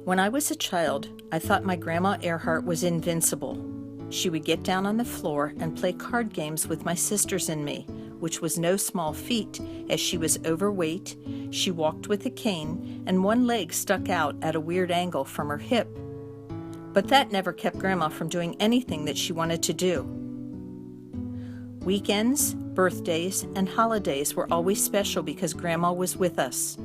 When I was a child, I thought my Grandma Erhardt was invincible. She would get down on the floor and play card games with my sisters and me, which was no small feat, as she was overweight, she walked with a cane, and one leg stuck out at a weird angle from her hip. But that never kept Grandma from doing anything that she wanted to do. Weekends, birthdays, and holidays were always special because Grandma was with us.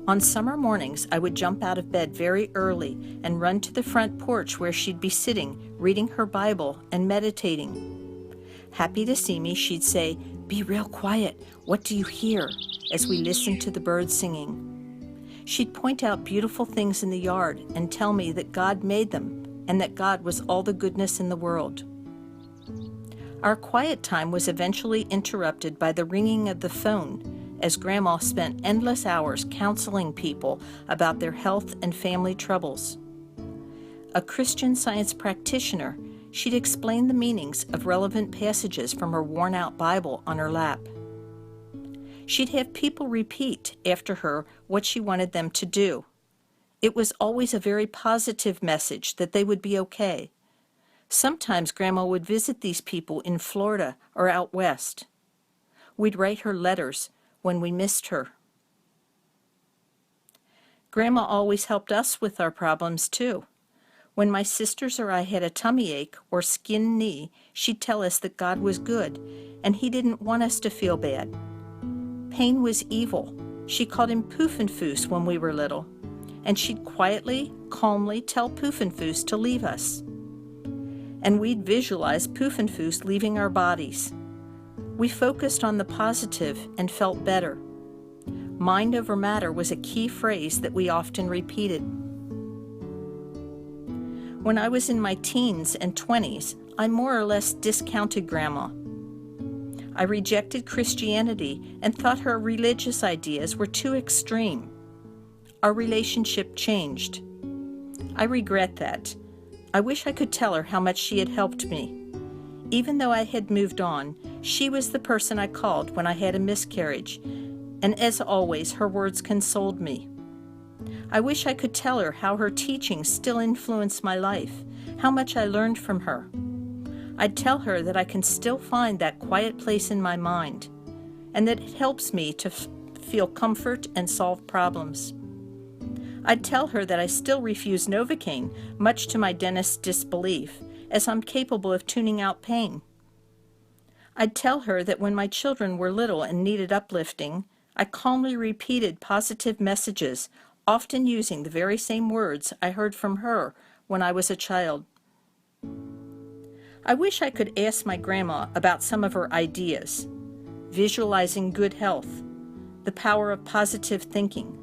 On summer mornings, I would jump out of bed very early and run to the front porch where she'd be sitting, reading her Bible and meditating. Happy to see me, she'd say, "Be real quiet. What do you hear?" as we listened to the birds singing. She'd point out beautiful things in the yard and tell me that God made them and that God was all the goodness in the world. Our quiet time was eventually interrupted by the ringing of the phone, as Grandma spent endless hours counseling people about their health and family troubles. A Christian Science practitioner, she'd explain the meanings of relevant passages from her worn-out Bible on her lap. She'd have people repeat after her what she wanted them to do. It was always a very positive message that they would be okay. Sometimes Grandma would visit these people in Florida or out west. We'd write her letters when we missed her. Grandma always helped us with our problems too. When my sisters or I had a tummy ache or skinned knee, she'd tell us that God was good and He didn't want us to feel bad. Pain was evil. She called him Poofenfoos when we were little, and she'd quietly, calmly tell Poofenfoos to leave us. And we'd visualize Poofenfoos leaving our bodies. We focused on the positive and felt better. Mind over matter was a key phrase that we often repeated. When I was in my teens and 20s, I more or less discounted Grandma. I rejected Christianity and thought her religious ideas were too extreme. Our relationship changed. I regret that. I wish I could tell her how much she had helped me. Even though I had moved on, she was the person I called when I had a miscarriage, and as always, her words consoled me. I wish I could tell her how her teachings still influence my life, how much I learned from her. I'd tell her that I can still find that quiet place in my mind, and that it helps me to feel comfort and solve problems. I'd tell her that I still refuse Novocaine, much to my dentist's disbelief, as I'm capable of tuning out pain. I'd tell her that when my children were little and needed uplifting, I calmly repeated positive messages, often using the very same words I heard from her when I was a child. I wish I could ask my grandma about some of her ideas: visualizing good health, the power of positive thinking,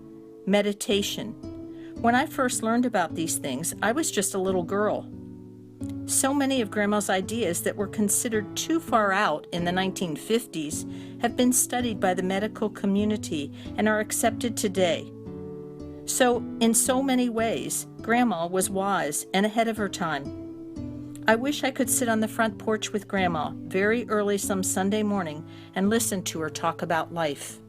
meditation. When I first learned about these things, I was just a little girl. So many of Grandma's ideas that were considered too far out in the 1950s have been studied by the medical community and are accepted today. So, in so many ways, Grandma was wise and ahead of her time. I wish I could sit on the front porch with Grandma very early some Sunday morning and listen to her talk about life.